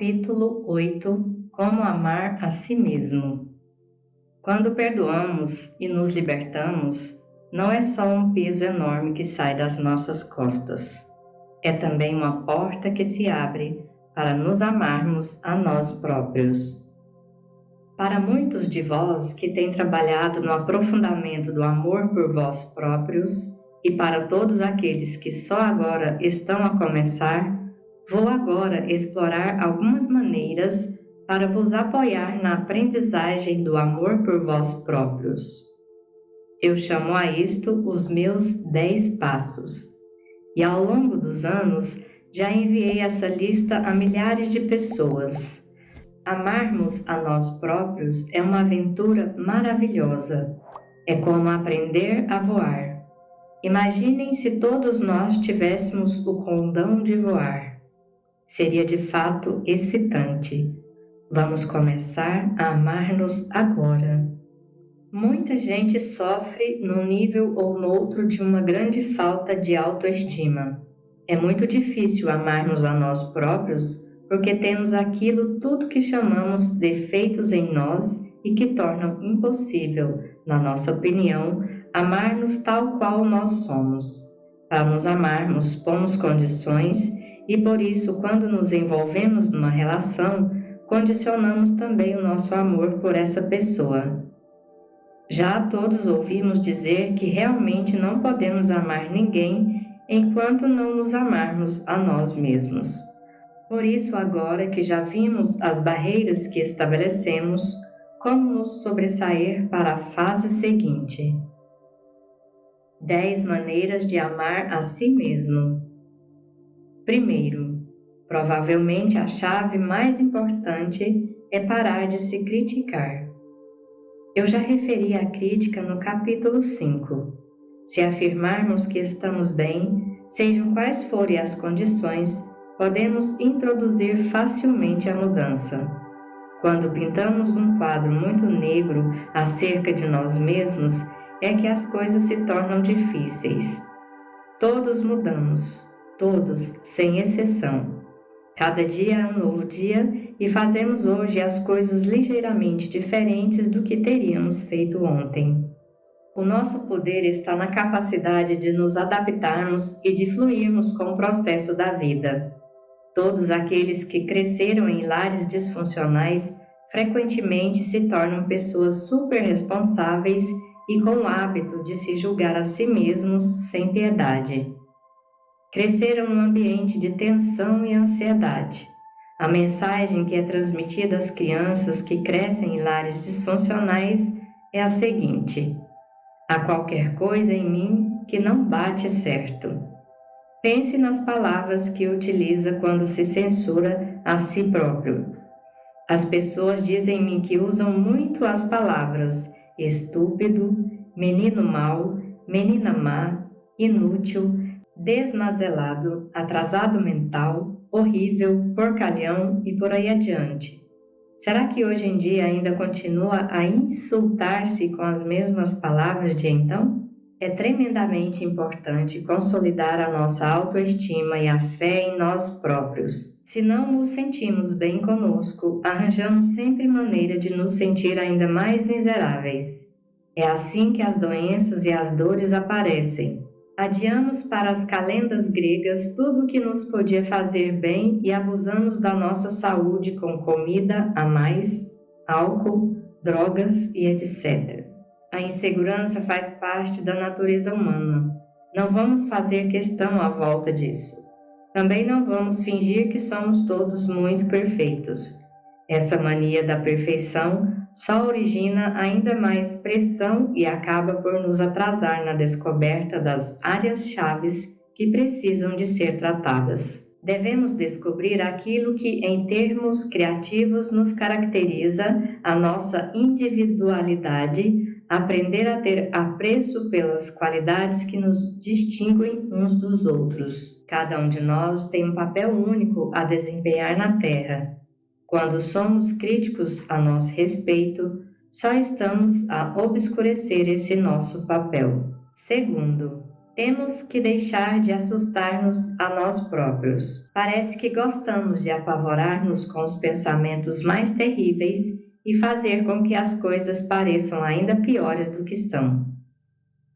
Capítulo 8: Como amar a si mesmo. Quando perdoamos e nos libertamos, não é só um peso enorme que sai das nossas costas. É também uma porta que se abre para nos amarmos a nós próprios. Para muitos de vós que têm trabalhado no aprofundamento do amor por vós próprios, e para todos aqueles que só agora estão a começar, vou agora explorar algumas maneiras para vos apoiar na aprendizagem do amor por vós próprios. Eu chamo a isto os meus 10 passos. E ao longo dos anos já enviei essa lista a milhares de pessoas. Amarmos a nós próprios é uma aventura maravilhosa. É como aprender a voar. Imaginem se todos nós tivéssemos o condão de voar. Seria de fato excitante. Vamos começar a amar-nos agora. Muita gente sofre num nível ou noutro de uma grande falta de autoestima. É muito difícil amarmos a nós próprios porque temos aquilo tudo que chamamos defeitos em nós e que tornam impossível, na nossa opinião, amar-nos tal qual nós somos. Para nos amarmos, pomos condições e por isso, quando nos envolvemos numa relação, condicionamos também o nosso amor por essa pessoa. Já todos ouvimos dizer que realmente não podemos amar ninguém enquanto não nos amarmos a nós mesmos. Por isso, agora que já vimos as barreiras que estabelecemos, como nos sobressair para a fase seguinte? 10 maneiras de amar a si mesmo. Primeiro, provavelmente a chave mais importante é parar de se criticar. Eu já referi a crítica no capítulo 5. Se afirmarmos que estamos bem, sejam quais forem as condições, podemos introduzir facilmente a mudança. Quando pintamos um quadro muito negro acerca de nós mesmos, é que as coisas se tornam difíceis. Todos mudamos, todos, sem exceção. Cada dia é um novo dia e fazemos hoje as coisas ligeiramente diferentes do que teríamos feito ontem. O nosso poder está na capacidade de nos adaptarmos e de fluirmos com o processo da vida. Todos aqueles que cresceram em lares disfuncionais frequentemente se tornam pessoas superresponsáveis e com o hábito de se julgar a si mesmos sem piedade. Cresceram num ambiente de tensão e ansiedade. A mensagem que é transmitida às crianças que crescem em lares disfuncionais é a seguinte: há qualquer coisa em mim que não bate certo. Pense nas palavras que utiliza quando se censura a si próprio. As pessoas dizem-me que usam muito as palavras estúpido, menino mau, menina má, inútil, desmazelado, atrasado mental, horrível, porcalhão e por aí adiante. Será que hoje em dia ainda continua a insultar-se com as mesmas palavras de então? É tremendamente importante consolidar a nossa autoestima e a fé em nós próprios. Se não nos sentimos bem conosco, arranjamos sempre maneira de nos sentir ainda mais miseráveis. É assim que as doenças e as dores aparecem. Adiamos para as calendas gregas tudo o que nos podia fazer bem e abusamos da nossa saúde com comida a mais, álcool, drogas e etc. A insegurança faz parte da natureza humana. Não vamos fazer questão à volta disso. Também não vamos fingir que somos todos muito perfeitos. Essa mania da perfeição só origina ainda mais pressão e acaba por nos atrasar na descoberta das áreas-chaves que precisam de ser tratadas. Devemos descobrir aquilo que, em termos criativos, nos caracteriza, a nossa individualidade, aprender a ter apreço pelas qualidades que nos distinguem uns dos outros. Cada um de nós tem um papel único a desempenhar na Terra. Quando somos críticos a nosso respeito, só estamos a obscurecer esse nosso papel. Segundo, Temos que deixar de assustar-nos a nós próprios. Parece que gostamos de apavorar-nos com os pensamentos mais terríveis e fazer com que as coisas pareçam ainda piores do que são.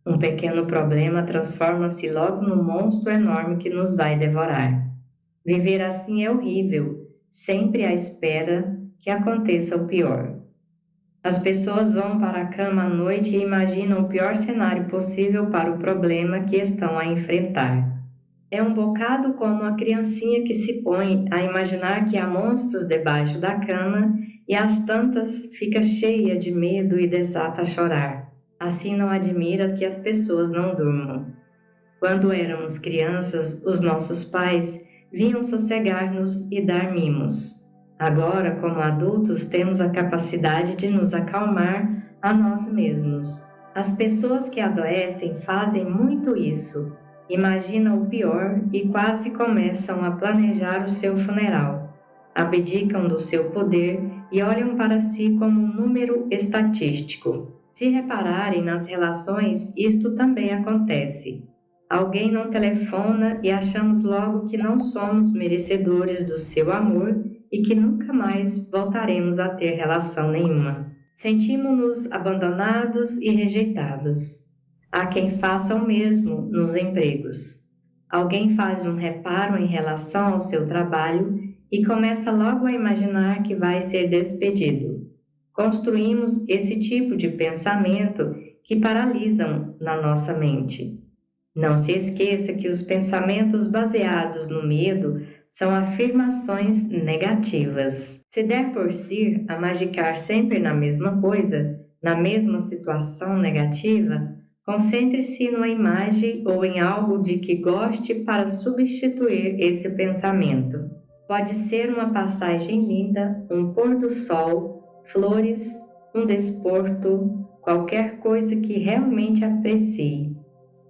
Um pequeno problema transforma-se logo num monstro enorme que nos vai devorar. Viver assim é horrível, sempre à espera que aconteça o pior. As pessoas vão para a cama à noite e imaginam o pior cenário possível para o problema que estão a enfrentar. É um bocado como a criancinha que se põe a imaginar que há monstros debaixo da cama e às tantas fica cheia de medo e desata a chorar. Assim não admira que as pessoas não durmam. Quando éramos crianças, os nossos pais vinham sossegar-nos e dar mimos. Agora, como adultos, temos a capacidade de nos acalmar a nós mesmos. As pessoas que adoecem fazem muito isso. Imaginam o pior e quase começam a planejar o seu funeral. Abdicam do seu poder e olham para si como um número estatístico. Se repararem nas relações, isto também acontece. Alguém não telefona e achamos logo que não somos merecedores do seu amor e que nunca mais voltaremos a ter relação nenhuma. Sentimos-nos abandonados e rejeitados. Há quem faça o mesmo nos empregos. Alguém faz um reparo em relação ao seu trabalho e começa logo a imaginar que vai ser despedido. Construímos esse tipo de pensamento que paralisam na nossa mente. Não se esqueça que os pensamentos baseados no medo são afirmações negativas. Se der por si a magicar sempre na mesma coisa, na mesma situação negativa, concentre-se numa imagem ou em algo de que goste para substituir esse pensamento. Pode ser uma passagem linda, um pôr do sol, flores, um desporto, qualquer coisa que realmente aprecie.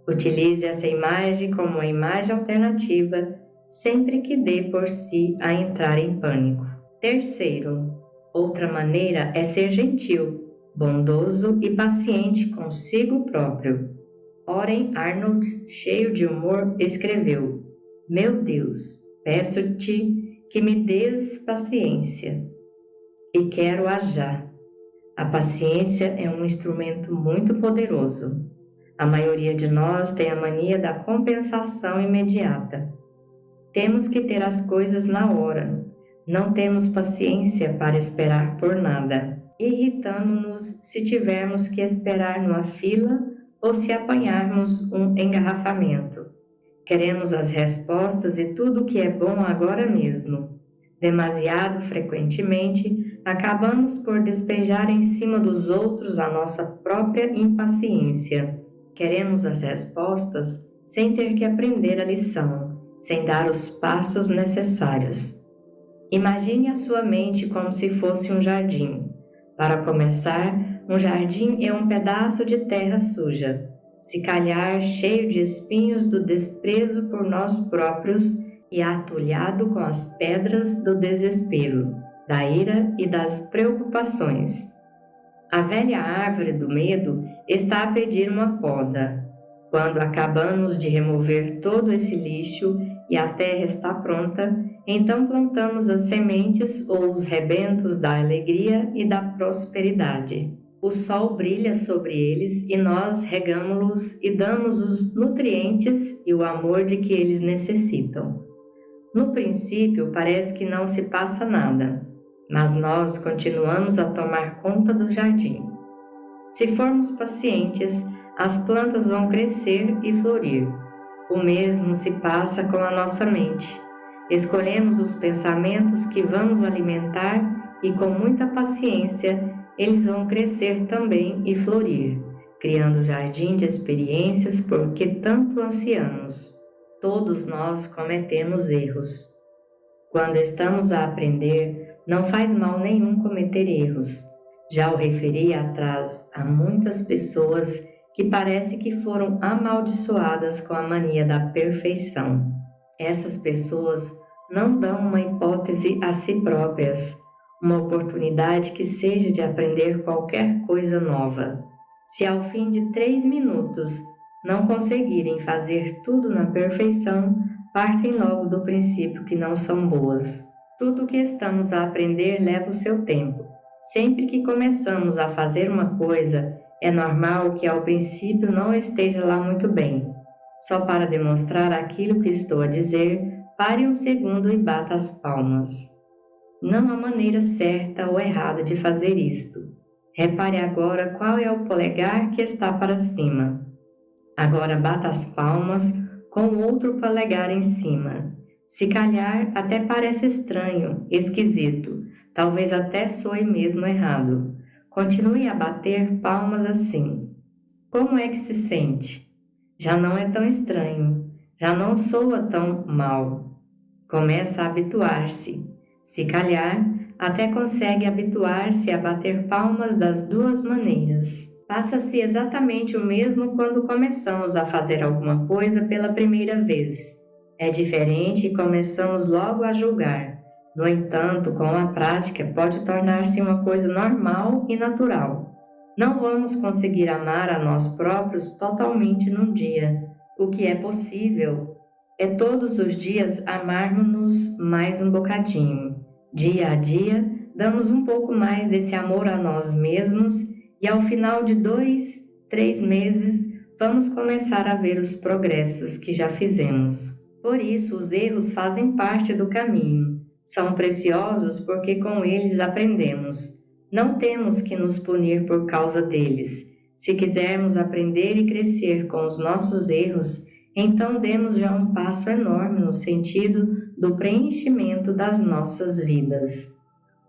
Utilize essa imagem como uma imagem alternativa sempre que dê por si a entrar em pânico. Terceiro, outra maneira é ser gentil, bondoso e paciente consigo próprio. Oren Arnold, cheio de humor, escreveu: Meu Deus, peço-te que me dês paciência, e quero-a já. A paciência é um instrumento muito poderoso. A maioria de nós tem a mania da compensação imediata. Temos que ter as coisas na hora. Não temos paciência para esperar por nada. Irritamo-nos se tivermos que esperar numa fila ou se apanharmos um engarrafamento. Queremos as respostas e tudo o que é bom agora mesmo. Demasiado frequentemente, acabamos por despejar em cima dos outros a nossa própria impaciência. Queremos as respostas sem ter que aprender a lição, sem dar os passos necessários. Imagine a sua mente como se fosse um jardim. Para começar, um jardim é um pedaço de terra suja, se calhar cheio de espinhos do desprezo por nós próprios e atulhado com as pedras do desespero, da ira e das preocupações. A velha árvore do medo está a pedir uma poda. Quando acabamos de remover todo esse lixo e a terra está pronta, então plantamos as sementes ou os rebentos da alegria e da prosperidade. O sol brilha sobre eles e nós regamo-los e damos os nutrientes e o amor de que eles necessitam. No princípio parece que não se passa nada, mas nós continuamos a tomar conta do jardim. Se formos pacientes, as plantas vão crescer e florir. O mesmo se passa com a nossa mente. Escolhemos os pensamentos que vamos alimentar e com muita paciência eles vão crescer também e florir, criando o jardim de experiências por que tanto ansiamos. Todos nós cometemos erros. Quando estamos a aprender, não faz mal nenhum cometer erros. Já o referi atrás a muitas pessoas que parece que foram amaldiçoadas com a mania da perfeição. Essas pessoas não dão uma hipótese a si próprias, uma oportunidade que seja de aprender qualquer coisa nova. Se ao fim de 3 minutos não conseguirem fazer tudo na perfeição, partem logo do princípio que não são boas. Tudo o que estamos a aprender leva o seu tempo. Sempre que começamos a fazer uma coisa, é normal que ao princípio não esteja lá muito bem. Só para demonstrar aquilo que estou a dizer, pare um segundo e bata as palmas. Não há maneira certa ou errada de fazer isto. Repare agora qual é o polegar que está para cima. Agora bata as palmas com o outro polegar em cima. Se calhar até parece estranho, esquisito, talvez até soe mesmo errado. Continue a bater palmas assim. Como é que se sente? Já não é tão estranho, já não soa tão mal. Começa a habituar-se. Se calhar, até consegue habituar-se a bater palmas das duas maneiras. Passa-se exatamente o mesmo quando começamos a fazer alguma coisa pela primeira vez. É diferente e começamos logo a julgar. No entanto, com a prática, pode tornar-se uma coisa normal e natural. Não vamos conseguir amar a nós próprios totalmente num dia. O que é possível é todos os dias amarmos-nos mais um bocadinho. Dia a dia, damos um pouco mais desse amor a nós mesmos e ao final de 2, 3 meses, vamos começar a ver os progressos que já fizemos. Por isso, os erros fazem parte do caminho. São preciosos porque com eles aprendemos. Não temos que nos punir por causa deles. Se quisermos aprender e crescer com os nossos erros, então demos já um passo enorme no sentido do preenchimento das nossas vidas.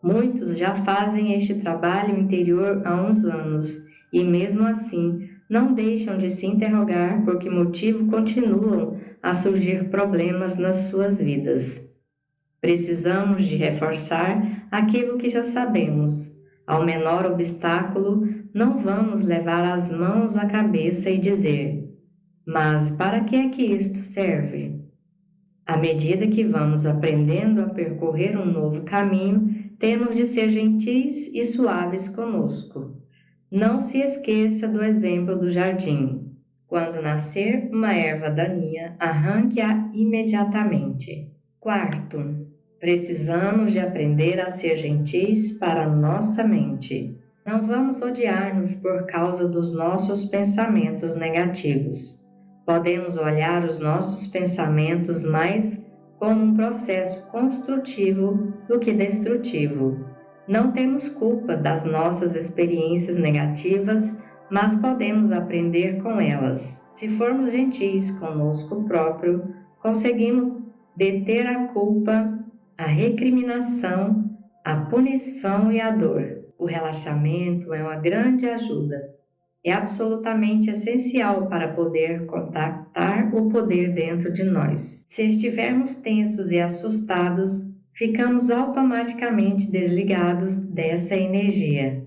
Muitos já fazem este trabalho interior há uns anos e, mesmo assim, não deixam de se interrogar por que motivo continuam a surgir problemas nas suas vidas. Precisamos de reforçar aquilo que já sabemos. Ao menor obstáculo, não vamos levar as mãos à cabeça e dizer: mas para que é que isto serve? À medida que vamos aprendendo a percorrer um novo caminho, temos de ser gentis e suaves conosco. Não se esqueça do exemplo do jardim. Quando nascer uma erva daninha, arranque-a imediatamente. Quarto, precisamos de aprender a ser gentis para nossa mente. Não vamos odiar-nos por causa dos nossos pensamentos negativos. Podemos olhar os nossos pensamentos mais como um processo construtivo do que destrutivo. Não temos culpa das nossas experiências negativas, mas podemos aprender com elas. Se formos gentis conosco próprio, conseguimos deter a culpa, a recriminação, a punição e a dor. O relaxamento é uma grande ajuda. É absolutamente essencial para poder contactar o poder dentro de nós. Se estivermos tensos e assustados, ficamos automaticamente desligados dessa energia.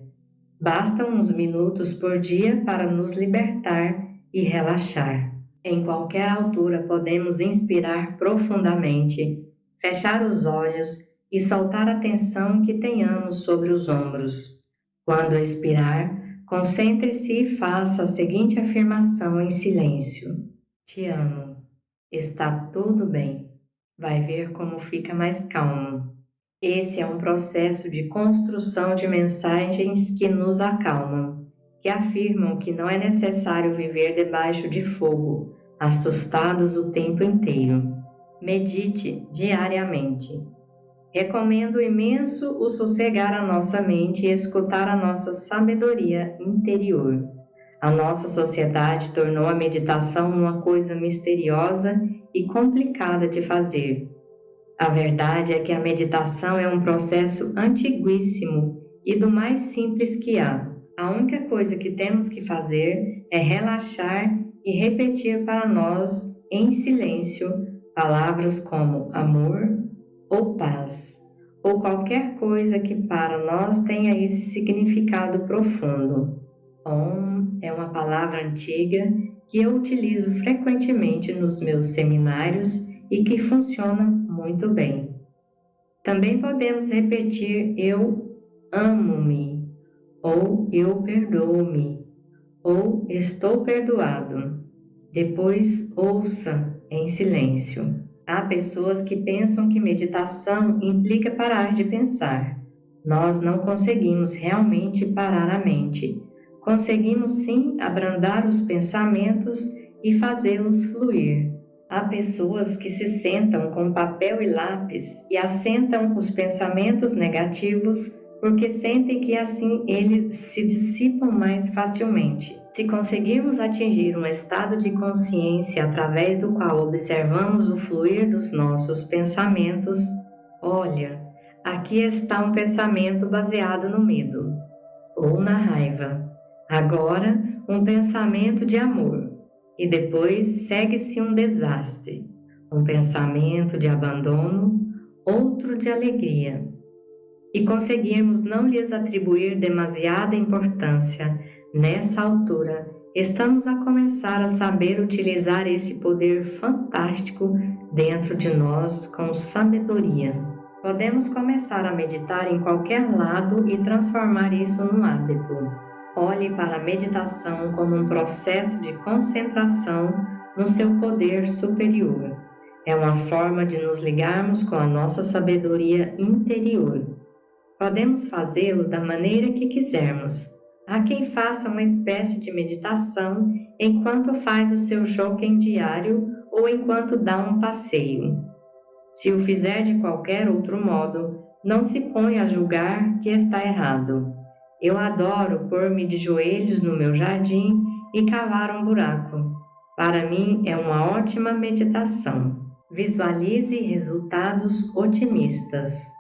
Bastam uns minutos por dia para nos libertar e relaxar. Em qualquer altura podemos inspirar profundamente, fechar os olhos e soltar a tensão que tenhamos sobre os ombros. Quando expirar, concentre-se e faça a seguinte afirmação em silêncio: te amo. Está tudo bem. Vai ver como fica mais calmo. Esse é um processo de construção de mensagens que nos acalmam, que afirmam que não é necessário viver debaixo de fogo, assustados o tempo inteiro. Medite diariamente. Recomendo imenso o sossegar a nossa mente e escutar a nossa sabedoria interior. A nossa sociedade tornou a meditação uma coisa misteriosa e complicada de fazer. A verdade é que a meditação é um processo antiguíssimo e do mais simples que há. A única coisa que temos que fazer é relaxar e repetir para nós, em silêncio, palavras como amor ou paz, ou qualquer coisa que para nós tenha esse significado profundo. Om é uma palavra antiga que eu utilizo frequentemente nos meus seminários e que funciona muito bem. Também podemos repetir eu amo-me, ou eu perdoo-me, ou estou perdoado. Depois, ouça em silêncio. Há pessoas que pensam que meditação implica parar de pensar. Nós não conseguimos realmente parar a mente. Conseguimos sim abrandar os pensamentos e fazê-los fluir. Há pessoas que se sentam com papel e lápis e assentam os pensamentos negativos porque sentem que assim eles se dissipam mais facilmente. Se conseguirmos atingir um estado de consciência através do qual observamos o fluir dos nossos pensamentos, olha, aqui está um pensamento baseado no medo ou na raiva. Agora, um pensamento de amor. E depois segue-se um desastre, um pensamento de abandono, outro de alegria. E conseguirmos não lhes atribuir demasiada importância nessa altura, estamos a começar a saber utilizar esse poder fantástico dentro de nós com sabedoria. Podemos começar a meditar em qualquer lado e transformar isso num hábito. Olhe para a meditação como um processo de concentração no seu poder superior. É uma forma de nos ligarmos com a nossa sabedoria interior. Podemos fazê-lo da maneira que quisermos. Há quem faça uma espécie de meditação enquanto faz o seu jogging diário ou enquanto dá um passeio. Se o fizer de qualquer outro modo, não se ponha a julgar que está errado. Eu adoro pôr-me de joelhos no meu jardim e cavar um buraco. Para mim é uma ótima meditação. Visualize resultados otimistas.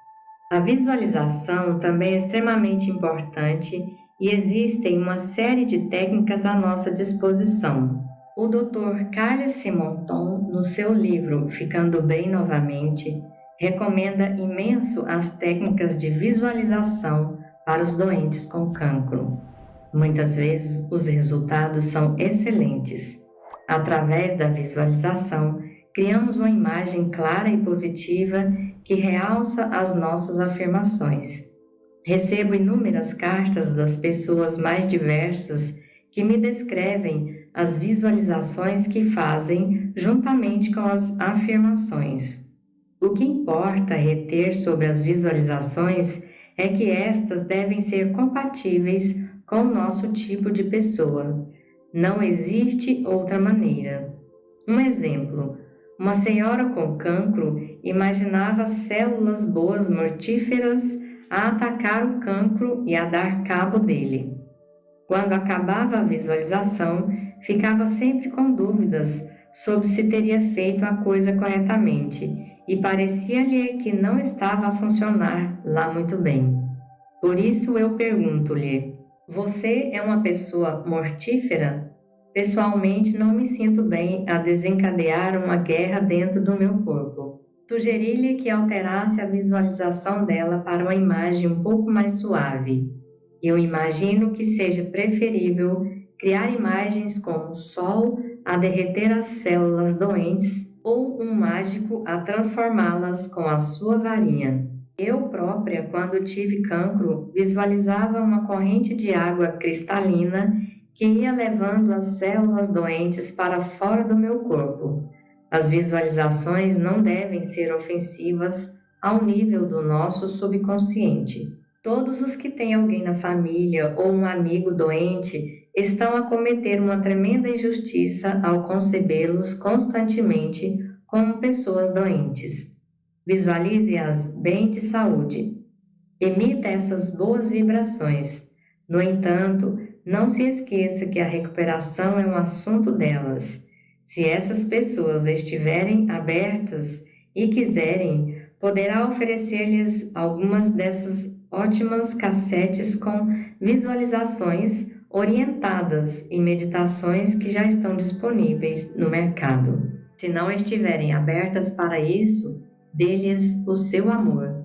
A visualização também é extremamente importante e existem uma série de técnicas à nossa disposição. O Dr. Carles Simonton, no seu livro Ficando Bem Novamente, recomenda imenso as técnicas de visualização para os doentes com cancro. Muitas vezes os resultados são excelentes. Através da visualização, criamos uma imagem clara e positiva que realça as nossas afirmações. Recebo inúmeras cartas das pessoas mais diversas que me descrevem as visualizações que fazem juntamente com as afirmações. O que importa reter sobre as visualizações é que estas devem ser compatíveis com o nosso tipo de pessoa. Não existe outra maneira. Um exemplo: uma senhora com cancro imaginava células boas mortíferas a atacar o cancro e a dar cabo dele. Quando acabava a visualização, ficava sempre com dúvidas sobre se teria feito a coisa corretamente e parecia-lhe que não estava a funcionar lá muito bem. Por isso eu pergunto-lhe: você é uma pessoa mortífera? Pessoalmente não me sinto bem a desencadear uma guerra dentro do meu corpo. Sugeri-lhe que alterasse a visualização dela para uma imagem um pouco mais suave. Eu imagino que seja preferível criar imagens como o sol a derreter as células doentes ou um mágico a transformá-las com a sua varinha. Eu própria, quando tive cancro, visualizava uma corrente de água cristalina que ia levando as células doentes para fora do meu corpo. As visualizações não devem ser ofensivas ao nível do nosso subconsciente. Todos os que têm alguém na família ou um amigo doente estão a cometer uma tremenda injustiça ao concebê-los constantemente como pessoas doentes. Visualize-as bem de saúde. Emita essas boas vibrações. No entanto, não se esqueça que a recuperação é um assunto delas. Se essas pessoas estiverem abertas e quiserem, poderá oferecer-lhes algumas dessas ótimas cassetes com visualizações orientadas e meditações que já estão disponíveis no mercado. Se não estiverem abertas para isso, dê-lhes o seu amor.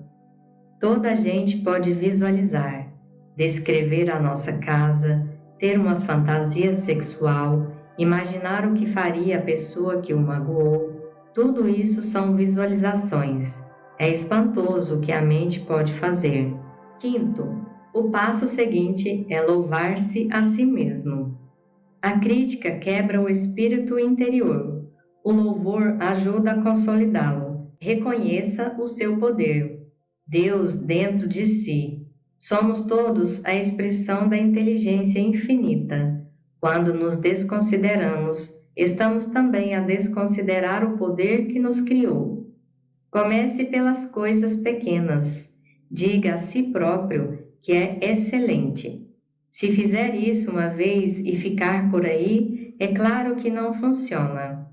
Toda a gente pode visualizar, descrever a nossa casa, ter uma fantasia sexual, imaginar o que faria a pessoa que o magoou. Tudo isso são visualizações. É espantoso o que a mente pode fazer. Quinto, o passo seguinte é louvar-se a si mesmo. A crítica quebra o espírito interior. O louvor ajuda a consolidá-lo. Reconheça o seu poder. Deus dentro de si. Somos todos a expressão da inteligência infinita. Quando nos desconsideramos, estamos também a desconsiderar o poder que nos criou. Comece pelas coisas pequenas. Diga a si próprio que é excelente. Se fizer isso uma vez e ficar por aí, é claro que não funciona.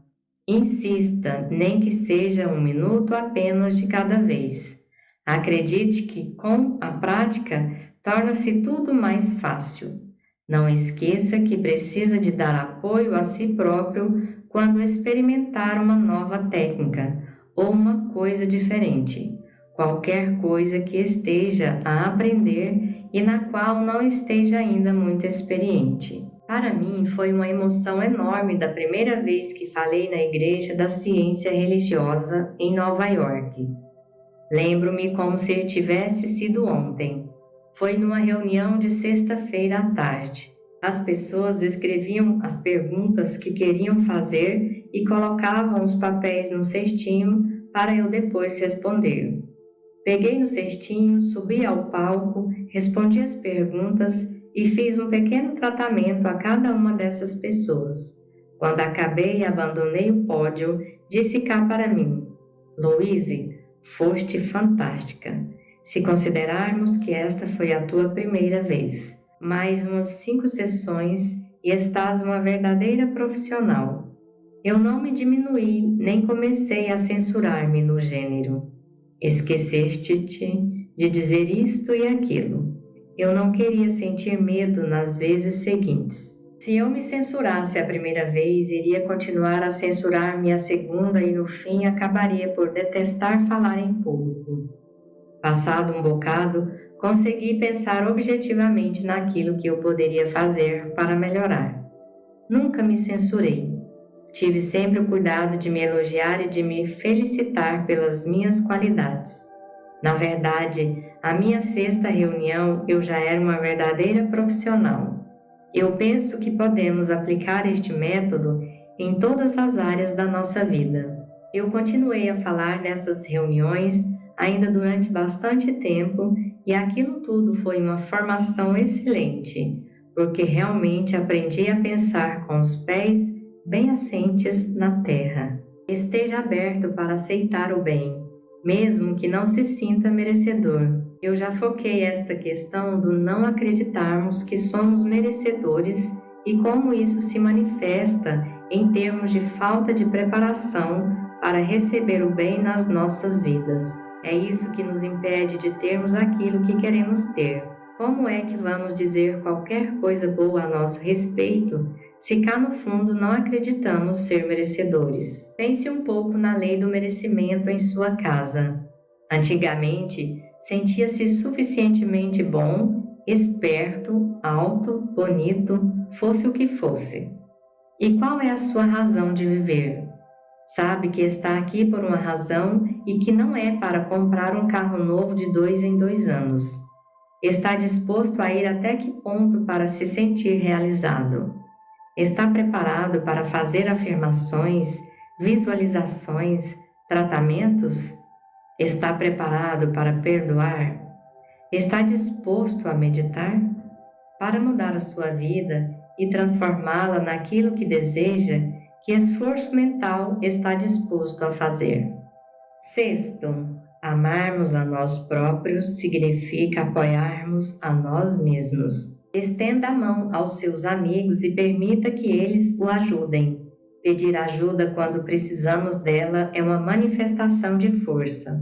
Insista, nem que seja 1 minuto apenas de cada vez. Acredite que com a prática torna-se tudo mais fácil. Não esqueça que precisa de dar apoio a si próprio quando experimentar uma nova técnica ou uma coisa diferente. Qualquer coisa que esteja a aprender e na qual não esteja ainda muito experiente. Para mim, foi uma emoção enorme da primeira vez que falei na Igreja da Ciência Religiosa em Nova York. Lembro-me como se tivesse sido ontem. Foi numa reunião de sexta-feira à tarde. As pessoas escreviam as perguntas que queriam fazer e colocavam os papéis no cestinho para eu depois responder. Peguei no cestinho, subi ao palco, respondi as perguntas e fiz um pequeno tratamento a cada uma dessas pessoas. Quando acabei e abandonei o pódio, disse cá para mim: Louise, foste fantástica. Se considerarmos que esta foi a tua primeira vez, mais umas 5 sessões e estás uma verdadeira profissional. Eu não me diminuí, nem comecei a censurar-me no gênero. Esqueceste-te de dizer isto e aquilo. Eu não queria sentir medo nas vezes seguintes. Se eu me censurasse a primeira vez, iria continuar a censurar-me a segunda e no fim acabaria por detestar falar em público. Passado um bocado, consegui pensar objetivamente naquilo que eu poderia fazer para melhorar. Nunca me censurei. Tive sempre o cuidado de me elogiar e de me felicitar pelas minhas qualidades. Na verdade, a minha sexta reunião eu já era uma verdadeira profissional. Eu penso que podemos aplicar este método em todas as áreas da nossa vida. Eu continuei a falar nessas reuniões ainda durante bastante tempo e aquilo tudo foi uma formação excelente, porque realmente aprendi a pensar com os pés bem assentes na terra. Esteja aberto para aceitar o bem, mesmo que não se sinta merecedor. Eu já foquei esta questão do não acreditarmos que somos merecedores e como isso se manifesta em termos de falta de preparação para receber o bem nas nossas vidas. É isso que nos impede de termos aquilo que queremos ter. Como é que vamos dizer qualquer coisa boa a nosso respeito se cá no fundo não acreditamos ser merecedores? Pense um pouco na lei do merecimento em sua casa. Antigamente, sentia-se suficientemente bom, esperto, alto, bonito, fosse o que fosse. E qual é a sua razão de viver? Sabe que está aqui por uma razão e que não é para comprar um carro novo de 2 em 2 anos. Está disposto a ir até que ponto para se sentir realizado? Está preparado para fazer afirmações, visualizações, tratamentos? Está preparado para perdoar? Está disposto a meditar? Para mudar a sua vida e transformá-la naquilo que deseja, que esforço mental está disposto a fazer? Sexto, amarmos a nós próprios significa apoiarmos a nós mesmos. Estenda a mão aos seus amigos e permita que eles o ajudem. Pedir ajuda quando precisamos dela é uma manifestação de força.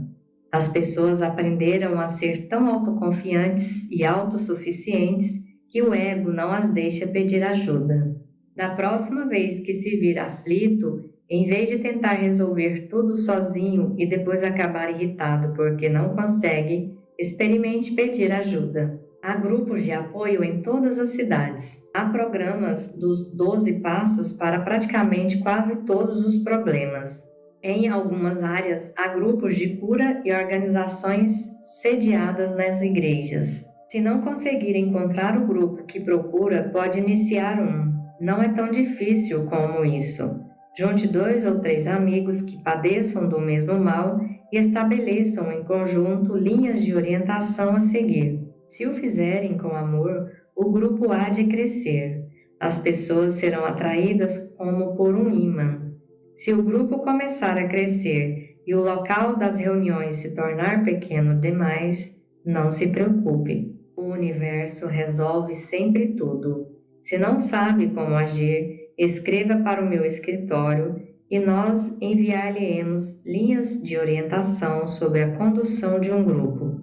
As pessoas aprenderam a ser tão autoconfiantes e autossuficientes que o ego não as deixa pedir ajuda. Da próxima vez que se vir aflito, em vez de tentar resolver tudo sozinho e depois acabar irritado porque não consegue, experimente pedir ajuda. Há grupos de apoio em todas as cidades. Há programas dos 12 passos para praticamente quase todos os problemas. Em algumas áreas, há grupos de cura e organizações sediadas nas igrejas. Se não conseguir encontrar o grupo que procura, pode iniciar um. Não é tão difícil como isso. Junte 2 ou 3 amigos que padeçam do mesmo mal e estabeleçam em conjunto linhas de orientação a seguir. Se o fizerem com amor, o grupo há de crescer. As pessoas serão atraídas como por um ímã. Se o grupo começar a crescer e o local das reuniões se tornar pequeno demais, não se preocupe. O universo resolve sempre tudo. Se não sabe como agir, escreva para o meu escritório e nós enviar-lhe-emos linhas de orientação sobre a condução de um grupo.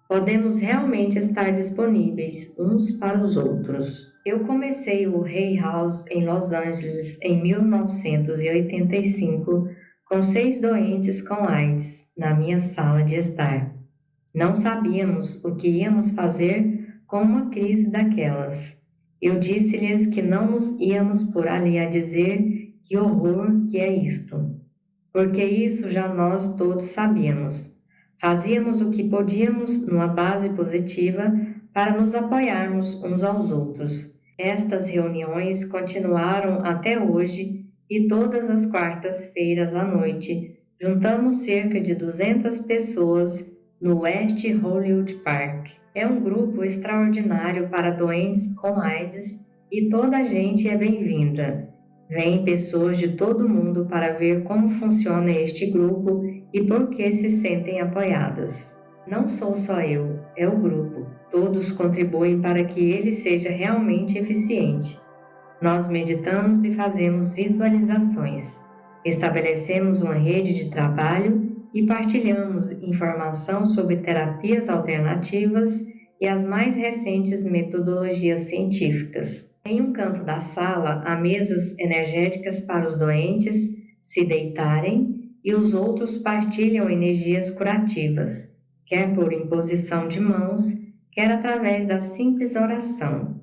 Podemos realmente estar disponíveis uns para os outros. Eu comecei o Hay House em Los Angeles em 1985 com 6 doentes com AIDS na minha sala de estar. Não sabíamos o que íamos fazer com uma crise daquelas. Eu disse-lhes que não nos íamos por ali a dizer que horror que é isto, porque isso já nós todos sabíamos. Fazíamos o que podíamos numa base positiva para nos apoiarmos uns aos outros. Estas reuniões continuaram até hoje e todas as quartas-feiras à noite juntamos cerca de 200 pessoas no West Hollywood Park. É um grupo extraordinário para doentes com AIDS e toda a gente é bem-vinda. Vêm pessoas de todo mundo para ver como funciona este grupo e por que se sentem apoiadas. Não sou só eu, é o grupo. Todos contribuem para que ele seja realmente eficiente. Nós meditamos e fazemos visualizações. Estabelecemos uma rede de trabalho e partilhamos informação sobre terapias alternativas e as mais recentes metodologias científicas. Em um canto da sala há mesas energéticas para os doentes se deitarem e os outros partilham energias curativas, quer por imposição de mãos, quer através da simples oração.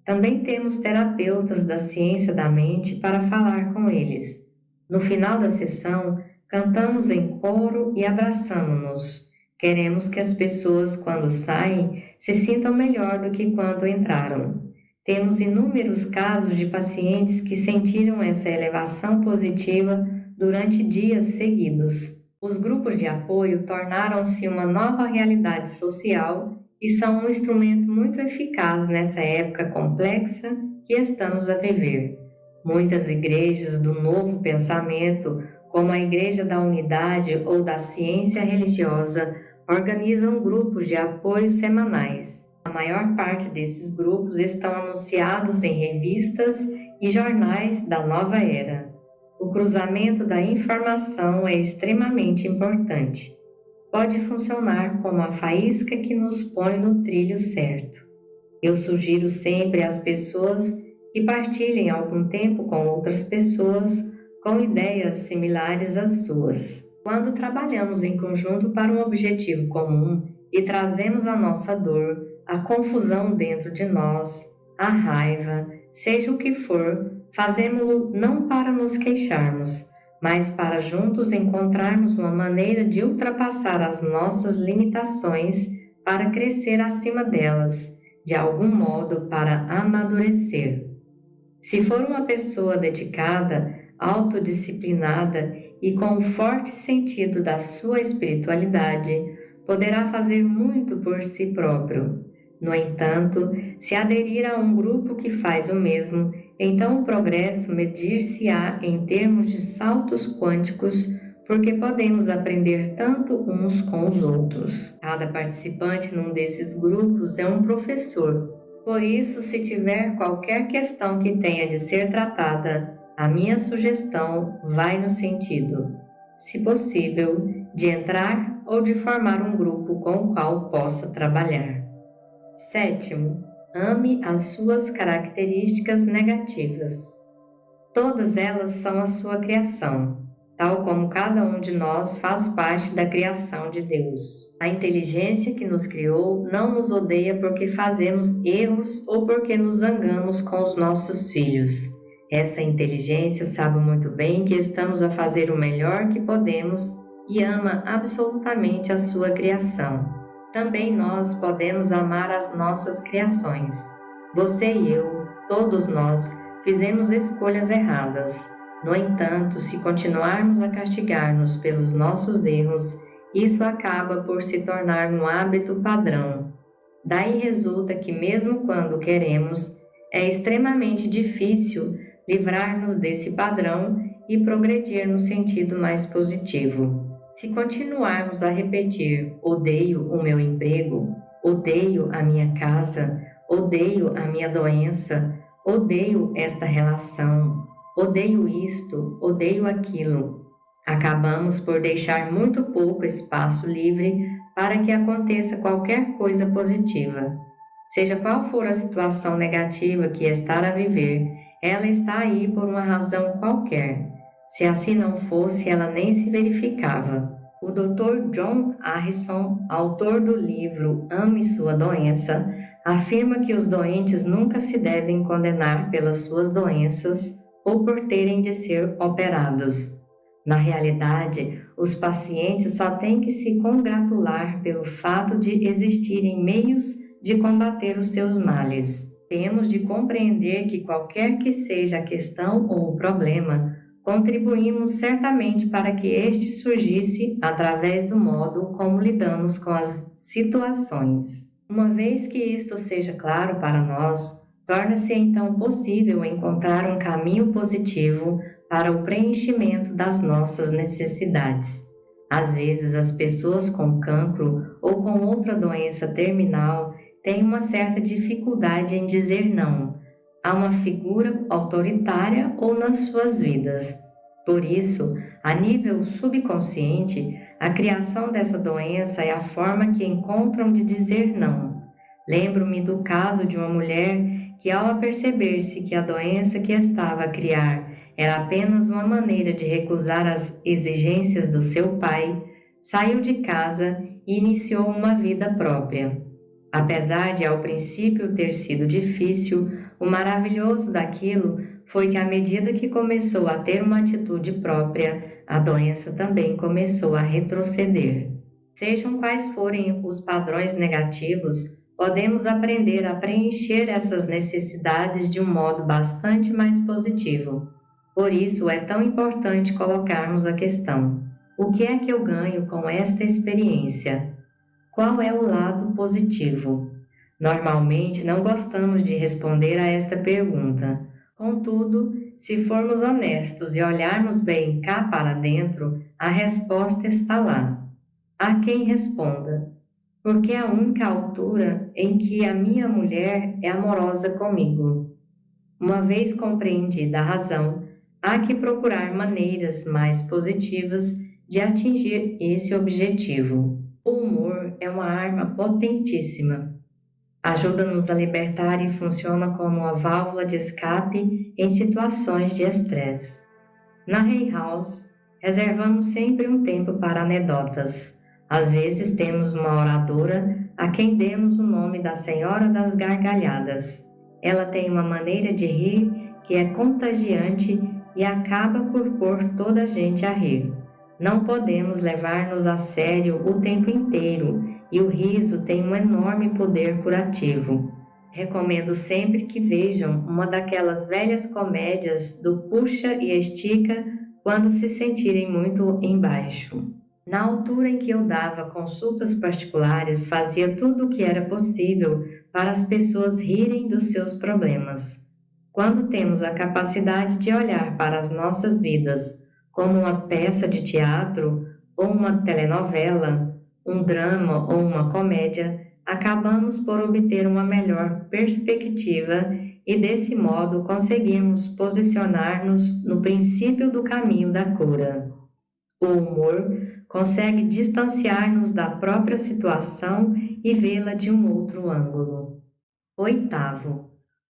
Também temos terapeutas da ciência da mente para falar com eles. No final da sessão, cantamos em coro e abraçamo-nos. Queremos que as pessoas, quando saem, se sintam melhor do que quando entraram. Temos inúmeros casos de pacientes que sentiram essa elevação positiva durante dias seguidos. Os grupos de apoio tornaram-se uma nova realidade social e são um instrumento muito eficaz nessa época complexa que estamos a viver. Muitas igrejas do novo pensamento, como a Igreja da Unidade ou da Ciência Religiosa, organizam grupos de apoio semanais. A maior parte desses grupos estão anunciados em revistas e jornais da nova era. O cruzamento da informação é extremamente importante. Pode funcionar como a faísca que nos põe no trilho certo. Eu sugiro sempre às pessoas que partilhem algum tempo com outras pessoas com ideias similares às suas. Quando trabalhamos em conjunto para um objetivo comum e trazemos a nossa dor, a confusão dentro de nós, a raiva, seja o que for, fazemo-lo não para nos queixarmos, mas para juntos encontrarmos uma maneira de ultrapassar as nossas limitações para crescer acima delas, de algum modo para amadurecer. Se for uma pessoa dedicada, autodisciplinada e com um forte sentido da sua espiritualidade, poderá fazer muito por si próprio. No entanto, se aderir a um grupo que faz o mesmo, então o progresso medir-se-á em termos de saltos quânticos, porque podemos aprender tanto uns com os outros. Cada participante num desses grupos é um professor. Por isso, se tiver qualquer questão que tenha de ser tratada, a minha sugestão vai no sentido, se possível, de entrar ou de formar um grupo com o qual possa trabalhar. 7º, ame as suas características negativas. Todas elas são a sua criação, tal como cada um de nós faz parte da criação de Deus. A inteligência que nos criou não nos odeia porque fazemos erros ou porque nos zangamos com os nossos filhos. Essa inteligência sabe muito bem que estamos a fazer o melhor que podemos e ama absolutamente a sua criação. Também nós podemos amar as nossas criações. Você e eu, todos nós, fizemos escolhas erradas. No entanto, se continuarmos a castigar-nos pelos nossos erros, isso acaba por se tornar um hábito padrão. Daí resulta que, mesmo quando queremos, é extremamente difícil livrar-nos desse padrão e progredir no sentido mais positivo. Se continuarmos a repetir: odeio o meu emprego, odeio a minha casa, odeio a minha doença, odeio esta relação, odeio isto, odeio aquilo, acabamos por deixar muito pouco espaço livre para que aconteça qualquer coisa positiva. Seja qual for a situação negativa que estar a viver, ela está aí por uma razão qualquer. Se assim não fosse, ela nem se verificava. O Dr. John Harrison, autor do livro Ame Sua Doença, afirma que os doentes nunca se devem condenar pelas suas doenças ou por terem de ser operados. Na realidade, os pacientes só têm que se congratular pelo fato de existirem meios de combater os seus males. Temos de compreender que qualquer que seja a questão ou o problema, contribuímos certamente para que este surgisse através do modo como lidamos com as situações. Uma vez que isto seja claro para nós, torna-se então possível encontrar um caminho positivo para o preenchimento das nossas necessidades. Às vezes, as pessoas com cancro ou com outra doença terminal têm uma certa dificuldade em dizer não a uma figura autoritária ou nas suas vidas. Por isso, a nível subconsciente, a criação dessa doença é a forma que encontram de dizer não. Lembro-me do caso de uma mulher que, ao aperceber-se que a doença que estava a criar era apenas uma maneira de recusar as exigências do seu pai, saiu de casa e iniciou uma vida própria. Apesar de ao princípio ter sido difícil, o maravilhoso daquilo foi que à medida que começou a ter uma atitude própria, a doença também começou a retroceder. Sejam quais forem os padrões negativos, podemos aprender a preencher essas necessidades de um modo bastante mais positivo. Por isso é tão importante colocarmos a questão: o que é que eu ganho com esta experiência? Qual é o lado positivo? Normalmente não gostamos de responder a esta pergunta. Contudo, se formos honestos e olharmos bem cá para dentro, a resposta está lá. Há quem responda: porque é a única altura em que a minha mulher é amorosa comigo. Uma vez compreendida a razão, há que procurar maneiras mais positivas de atingir esse objetivo. O humor é uma arma potentíssima. Ajuda-nos a libertar e funciona como uma válvula de escape em situações de estresse. Na Hay House, reservamos sempre um tempo para anedotas. Às vezes temos uma oradora a quem demos o nome da Senhora das Gargalhadas. Ela tem uma maneira de rir que é contagiante e acaba por pôr toda a gente a rir. Não podemos levar-nos a sério o tempo inteiro e o riso tem um enorme poder curativo. Recomendo sempre que vejam uma daquelas velhas comédias do puxa e estica quando se sentirem muito embaixo. Na altura em que eu dava consultas particulares, fazia tudo o que era possível para as pessoas rirem dos seus problemas. Quando temos a capacidade de olhar para as nossas vidas como uma peça de teatro ou uma telenovela, um drama ou uma comédia, acabamos por obter uma melhor perspectiva e, desse modo, conseguirmos posicionar-nos no princípio do caminho da cura. O humor consegue distanciar-nos da própria situação e vê-la de um outro ângulo. 8º,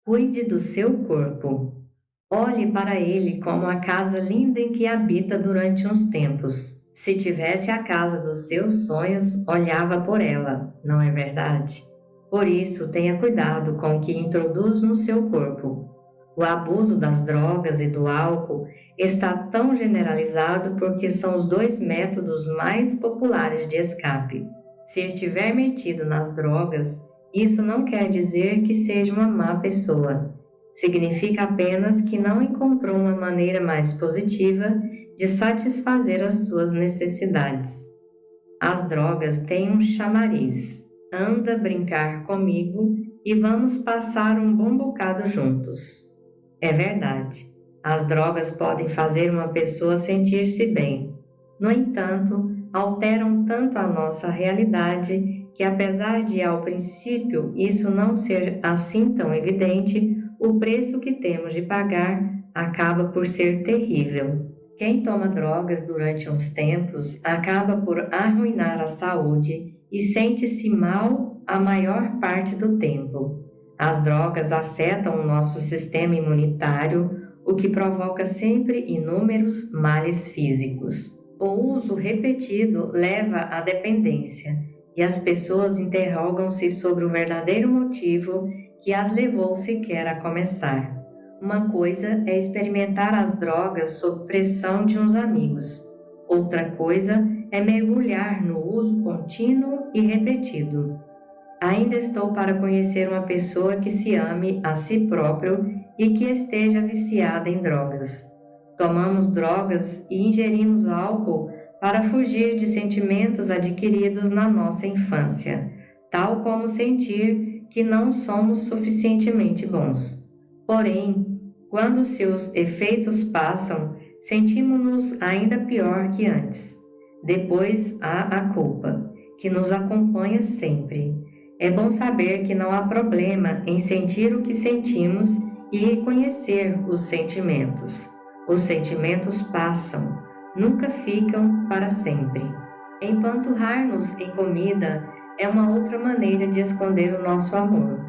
cuide do seu corpo. Olhe para ele como a casa linda em que habita durante uns tempos. Se tivesse a casa dos seus sonhos, olhava por ela, não é verdade? Por isso, tenha cuidado com o que introduz no seu corpo. O abuso das drogas e do álcool está tão generalizado porque são os dois métodos mais populares de escape. Se estiver metido nas drogas, isso não quer dizer que seja uma má pessoa. Significa apenas que não encontrou uma maneira mais positiva de satisfazer as suas necessidades. As drogas têm um chamariz. Anda brincar comigo e vamos passar um bom bocado juntos. É verdade. As drogas podem fazer uma pessoa sentir-se bem. No entanto, alteram tanto a nossa realidade que, apesar de ao princípio isso não ser assim tão evidente, o preço que temos de pagar acaba por ser terrível. Quem toma drogas durante uns tempos acaba por arruinar a saúde e sente-se mal a maior parte do tempo. As drogas afetam o nosso sistema imunitário, o que provoca sempre inúmeros males físicos. O uso repetido leva à dependência, e as pessoas interrogam-se sobre o verdadeiro motivo que as levou sequer a começar. Uma coisa é experimentar as drogas sob pressão de uns amigos. Outra coisa é mergulhar no uso contínuo e repetido. Ainda estou para conhecer uma pessoa que se ame a si próprio e que esteja viciada em drogas. Tomamos drogas e ingerimos álcool para fugir de sentimentos adquiridos na nossa infância, tal como sentir que não somos suficientemente bons. Porém, quando seus efeitos passam, sentimos-nos ainda pior que antes. Depois há a culpa, que nos acompanha sempre. É bom saber que não há problema em sentir o que sentimos e reconhecer os sentimentos. Os sentimentos passam, nunca ficam para sempre. Empanturrar-nos em comida é uma outra maneira de esconder o nosso amor.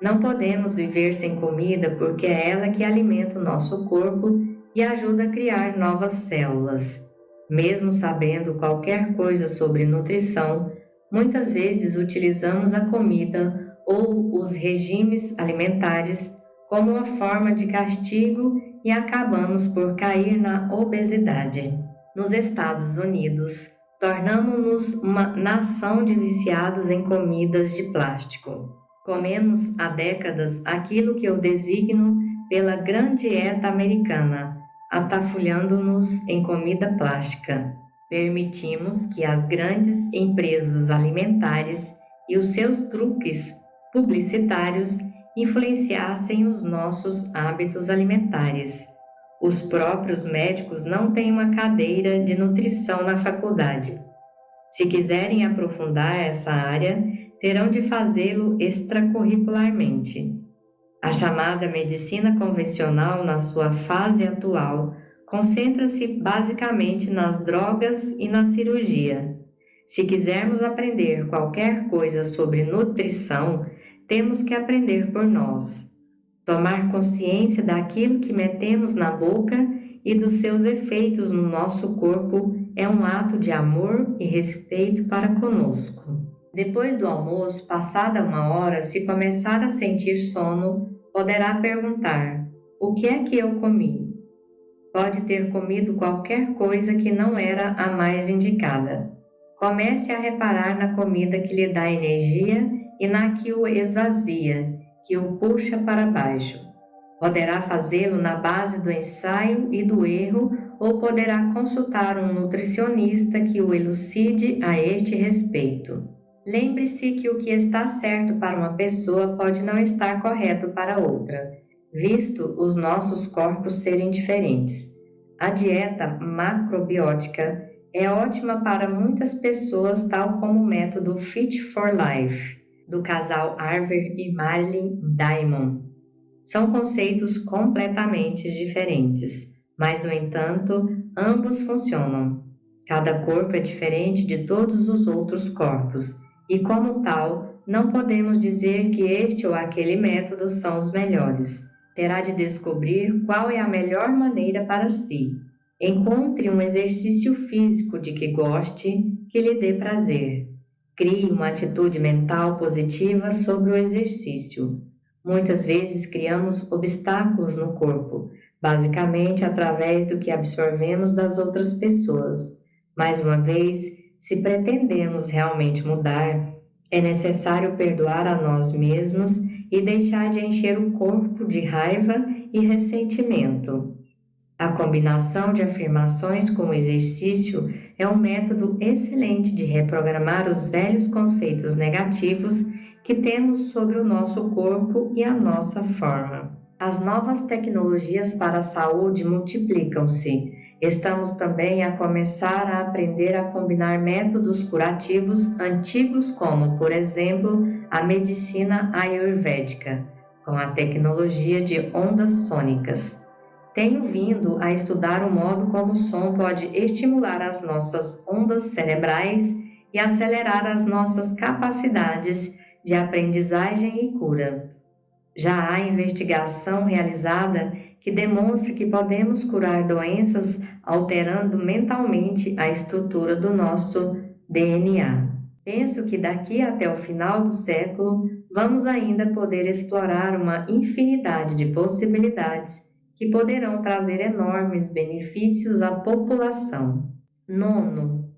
Não podemos viver sem comida porque é ela que alimenta o nosso corpo e ajuda a criar novas células. Mesmo sabendo qualquer coisa sobre nutrição, muitas vezes utilizamos a comida ou os regimes alimentares como uma forma de castigo e acabamos por cair na obesidade. Nos Estados Unidos, tornamos-nos uma nação de viciados em comidas de plástico. Comemos há décadas aquilo que eu designo pela grande dieta americana, atafulhando-nos em comida plástica. Permitimos que as grandes empresas alimentares e os seus truques publicitários influenciassem os nossos hábitos alimentares. Os próprios médicos não têm uma cadeira de nutrição na faculdade. Se quiserem aprofundar essa área, terão de fazê-lo extracurricularmente. A chamada medicina convencional, na sua fase atual, concentra-se basicamente nas drogas e na cirurgia. Se quisermos aprender qualquer coisa sobre nutrição, temos que aprender por nós. Tomar consciência daquilo que metemos na boca e dos seus efeitos no nosso corpo é um ato de amor e respeito para conosco. Depois do almoço, passada 1 hora, se começar a sentir sono, poderá perguntar: o que é que eu comi? Pode ter comido qualquer coisa que não era a mais indicada. Comece a reparar na comida que lhe dá energia e na que o esvazia, que o puxa para baixo. Poderá fazê-lo na base do ensaio e do erro, ou poderá consultar um nutricionista que o elucide a este respeito. Lembre-se que o que está certo para uma pessoa pode não estar correto para outra, visto os nossos corpos serem diferentes. A dieta macrobiótica é ótima para muitas pessoas, tal como o método Fit for Life, do casal Harvey e Marilyn Diamond. São conceitos completamente diferentes, mas, no entanto, ambos funcionam. Cada corpo é diferente de todos os outros corpos, e, como tal, não podemos dizer que este ou aquele método são os melhores. Terá de descobrir qual é a melhor maneira para si. Encontre um exercício físico de que goste, que lhe dê prazer. Crie uma atitude mental positiva sobre o exercício. Muitas vezes criamos obstáculos no corpo, basicamente através do que absorvemos das outras pessoas. Mais uma vez, se pretendemos realmente mudar, é necessário perdoar a nós mesmos e deixar de encher o corpo de raiva e ressentimento. A combinação de afirmações com o exercício é um método excelente de reprogramar os velhos conceitos negativos que temos sobre o nosso corpo e a nossa forma. As novas tecnologias para a saúde multiplicam-se. Estamos também a começar a aprender a combinar métodos curativos antigos, como, por exemplo, a medicina ayurvédica, com a tecnologia de ondas sônicas. Tenho vindo a estudar o modo como o som pode estimular as nossas ondas cerebrais e acelerar as nossas capacidades de aprendizagem e cura. Já há investigação realizada que demonstra que podemos curar doenças alterando mentalmente a estrutura do nosso DNA. Penso que daqui até o final do século vamos ainda poder explorar uma infinidade de possibilidades que poderão trazer enormes benefícios à população. Nono,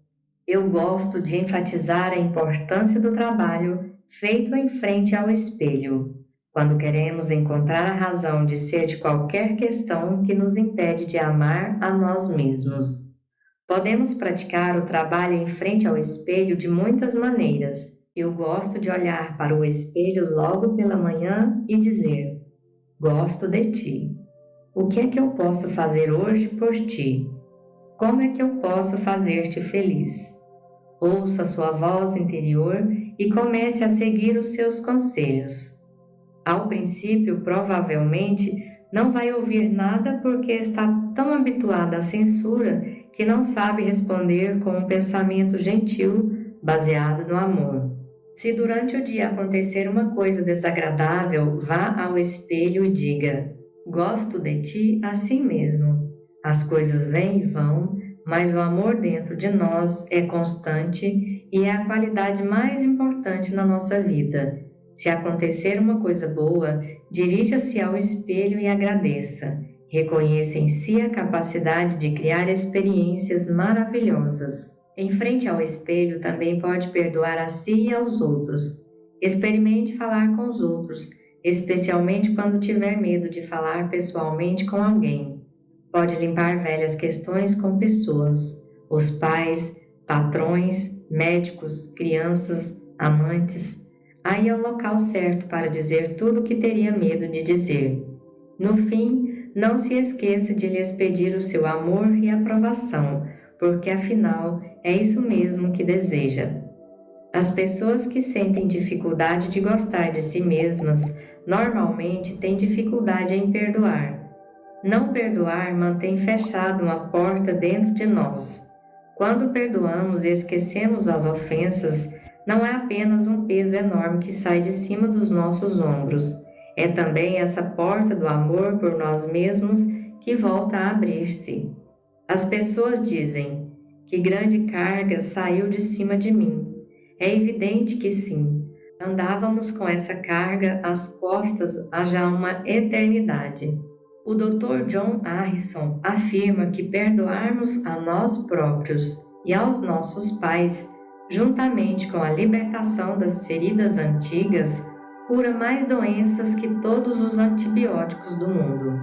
eu gosto de enfatizar a importância do trabalho feito em frente ao espelho, quando queremos encontrar a razão de ser de qualquer questão que nos impede de amar a nós mesmos. Podemos praticar o trabalho em frente ao espelho de muitas maneiras. Eu gosto de olhar para o espelho logo pela manhã e dizer: gosto de ti. O que é que eu posso fazer hoje por ti? Como é que eu posso fazer-te feliz? Ouça sua voz interior e comece a seguir os seus conselhos. Ao princípio, provavelmente, não vai ouvir nada porque está tão habituada à censura que não sabe responder com um pensamento gentil, baseado no amor. Se durante o dia acontecer uma coisa desagradável, vá ao espelho e diga: gosto de ti assim mesmo. As coisas vêm e vão, mas o amor dentro de nós é constante e é a qualidade mais importante na nossa vida. Se acontecer uma coisa boa, dirija-se ao espelho e agradeça. Reconheça em si a capacidade de criar experiências maravilhosas. Em frente ao espelho também pode perdoar a si e aos outros. Experimente falar com os outros, especialmente quando tiver medo de falar pessoalmente com alguém. Pode limpar velhas questões com pessoas, os pais, patrões, médicos, crianças, amantes. Aí é o local certo para dizer tudo o que teria medo de dizer. No fim, não se esqueça de lhes pedir o seu amor e aprovação, porque afinal é isso mesmo que deseja. As pessoas que sentem dificuldade de gostar de si mesmas normalmente têm dificuldade em perdoar. Não perdoar mantém fechada uma porta dentro de nós. Quando perdoamos e esquecemos as ofensas, não é apenas um peso enorme que sai de cima dos nossos ombros. É também essa porta do amor por nós mesmos que volta a abrir-se. As pessoas dizem: que grande carga saiu de cima de mim. É evidente que sim. Andávamos com essa carga às costas há já uma eternidade. O Dr. John Harrison afirma que perdoarmos a nós próprios e aos nossos pais, juntamente com a libertação das feridas antigas, cura mais doenças que todos os antibióticos do mundo.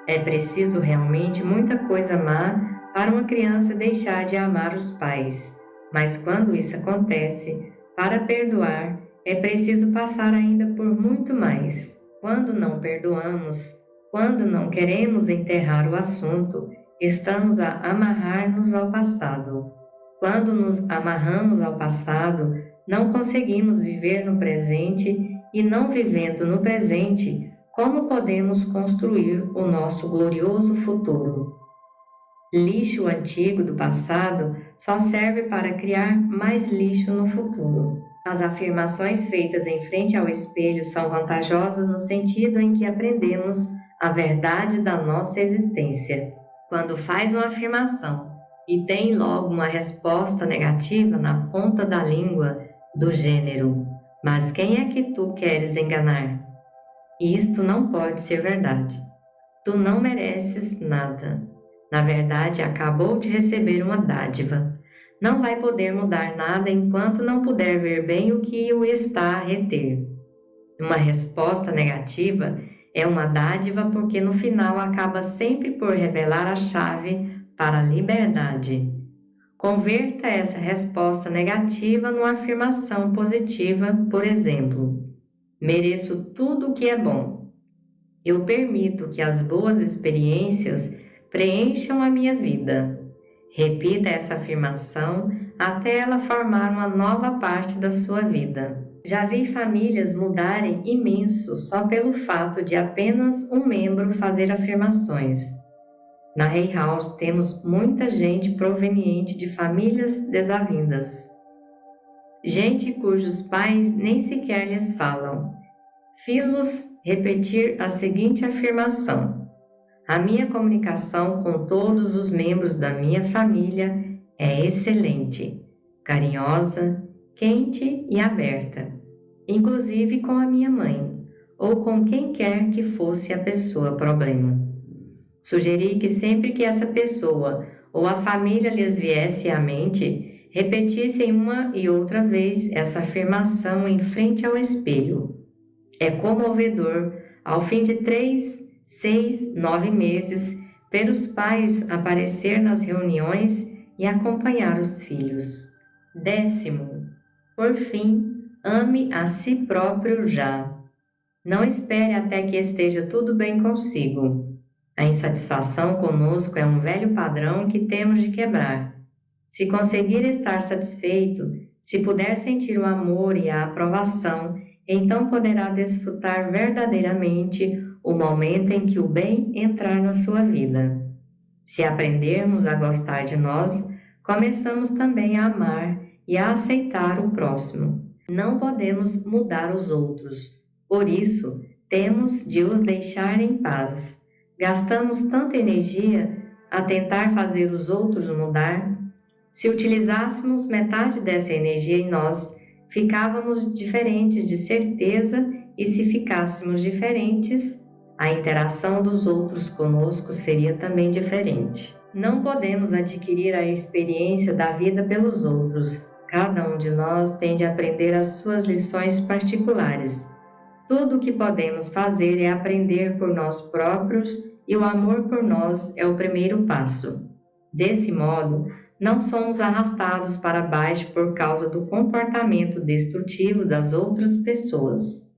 É preciso realmente muita coisa má para uma criança deixar de amar os pais, mas quando isso acontece, para perdoar, é preciso passar ainda por muito mais. Quando não perdoamos, quando não queremos enterrar o assunto, estamos a amarrar-nos ao passado. Quando nos amarramos ao passado, não conseguimos viver no presente e, não vivendo no presente, como podemos construir o nosso glorioso futuro? Lixo antigo do passado só serve para criar mais lixo no futuro. As afirmações feitas em frente ao espelho são vantajosas no sentido em que aprendemos a verdade da nossa existência. Quando faz uma afirmação e tem logo uma resposta negativa na ponta da língua, do gênero: mas quem é que tu queres enganar? Isto não pode ser verdade. Tu não mereces nada. Na verdade, acabou de receber uma dádiva. Não vai poder mudar nada enquanto não puder ver bem o que o está a reter. Uma resposta negativa é uma dádiva porque no final acaba sempre por revelar a chave para a liberdade. Converta essa resposta negativa numa afirmação positiva, por exemplo: mereço tudo o que é bom. Eu permito que as boas experiências preencham a minha vida. Repita essa afirmação até ela formar uma nova parte da sua vida. Já vi famílias mudarem imenso só pelo fato de apenas um membro fazer afirmações. Na Hay House temos muita gente proveniente de famílias desavindas. Gente cujos pais nem sequer lhes falam. Fi-los repetir a seguinte afirmação: a minha comunicação com todos os membros da minha família é excelente, carinhosa, quente e aberta, inclusive com a minha mãe, ou com quem quer que fosse a pessoa problema. Sugeri que sempre que essa pessoa ou a família lhes viesse à mente, repetissem uma e outra vez essa afirmação em frente ao espelho. É comovedor, ao fim de 3, 6, 9 meses, ver os pais aparecer nas reuniões e acompanhar os filhos. 10º, por fim, ame a si próprio já. Não espere até que esteja tudo bem consigo. A insatisfação conosco é um velho padrão que temos de quebrar. Se conseguir estar satisfeito, se puder sentir o amor e a aprovação, então poderá desfrutar verdadeiramente o momento em que o bem entrar na sua vida. Se aprendermos a gostar de nós, começamos também a amar e a aceitar o próximo. Não podemos mudar os outros, por isso temos de os deixar em paz. Gastamos tanta energia a tentar fazer os outros mudar. Se utilizássemos metade dessa energia em nós, ficávamos diferentes de certeza, e se ficássemos diferentes, a interação dos outros conosco seria também diferente. Não podemos adquirir a experiência da vida pelos outros. Cada um de nós tem de aprender as suas lições particulares. Tudo o que podemos fazer é aprender por nós próprios, e o amor por nós é o primeiro passo. Desse modo, não somos arrastados para baixo por causa do comportamento destrutivo das outras pessoas.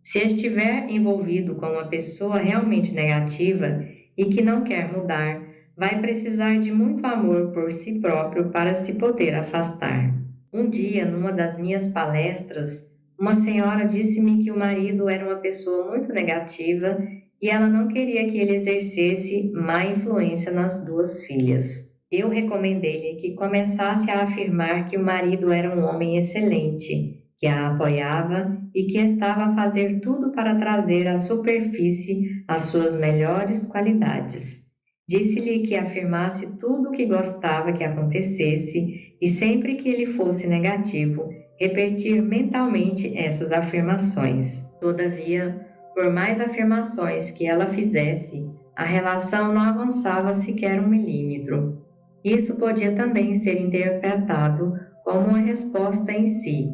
Se estiver envolvido com uma pessoa realmente negativa e que não quer mudar, vai precisar de muito amor por si próprio para se poder afastar. Um dia, numa das minhas palestras, uma senhora disse-me que o marido era uma pessoa muito negativa e ela não queria que ele exercesse má influência nas 2 filhas. Eu recomendei-lhe que começasse a afirmar que o marido era um homem excelente, que a apoiava e que estava a fazer tudo para trazer à superfície as suas melhores qualidades. Disse-lhe que afirmasse tudo o que gostava que acontecesse e sempre que ele fosse negativo, repetir mentalmente essas afirmações. Todavia, por mais afirmações que ela fizesse, a relação não avançava sequer 1 milímetro. Isso podia também ser interpretado como uma resposta em si.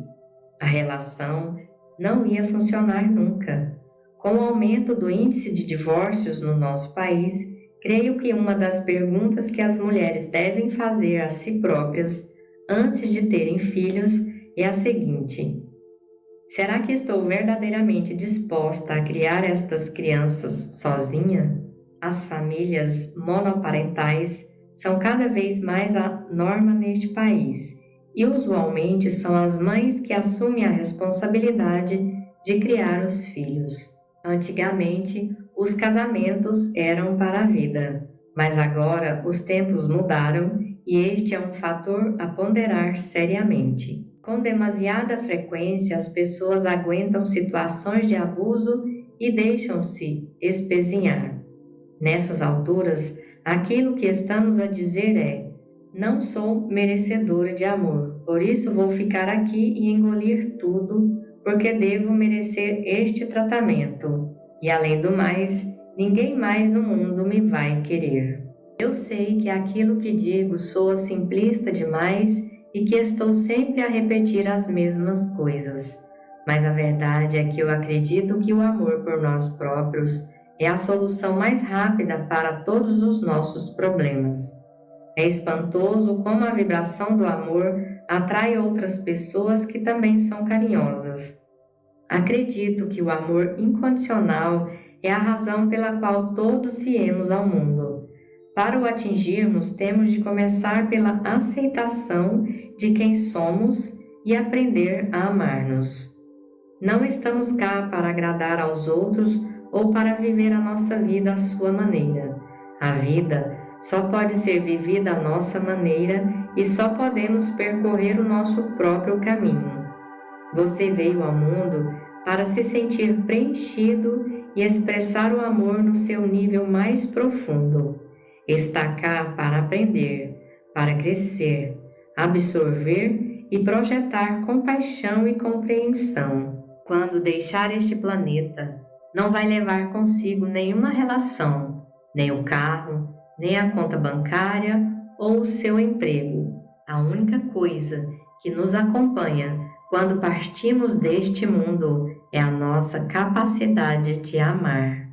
A relação não ia funcionar nunca. Com o aumento do índice de divórcios no nosso país, creio que uma das perguntas que as mulheres devem fazer a si próprias antes de terem filhos é a seguinte: será que estou verdadeiramente disposta a criar estas crianças sozinha? As famílias monoparentais são cada vez mais a norma neste país e usualmente são as mães que assumem a responsabilidade de criar os filhos. Antigamente, os casamentos eram para a vida, mas agora os tempos mudaram e este é um fator a ponderar seriamente. Com demasiada frequência, as pessoas aguentam situações de abuso e deixam-se espezinhar. Nessas alturas, aquilo que estamos a dizer é: não sou merecedora de amor, por isso vou ficar aqui e engolir tudo, porque devo merecer este tratamento. E além do mais, ninguém mais no mundo me vai querer. Eu sei que aquilo que digo soa simplista demais e que estou sempre a repetir as mesmas coisas. Mas a verdade é que eu acredito que o amor por nós próprios é a solução mais rápida para todos os nossos problemas. É espantoso como a vibração do amor atrai outras pessoas que também são carinhosas. Acredito que o amor incondicional é a razão pela qual todos viemos ao mundo. Para o atingirmos, temos de começar pela aceitação de quem somos e aprender a amar-nos. Não estamos cá para agradar aos outros ou para viver a nossa vida à sua maneira. A vida só pode ser vivida à nossa maneira e só podemos percorrer o nosso próprio caminho. Você veio ao mundo para se sentir preenchido e expressar o amor no seu nível mais profundo. Está cá para aprender, para crescer, absorver e projetar compaixão e compreensão. Quando deixar este planeta, não vai levar consigo nenhuma relação, nem o carro, nem a conta bancária ou o seu emprego. A única coisa que nos acompanha quando partimos deste mundo é a nossa capacidade de amar.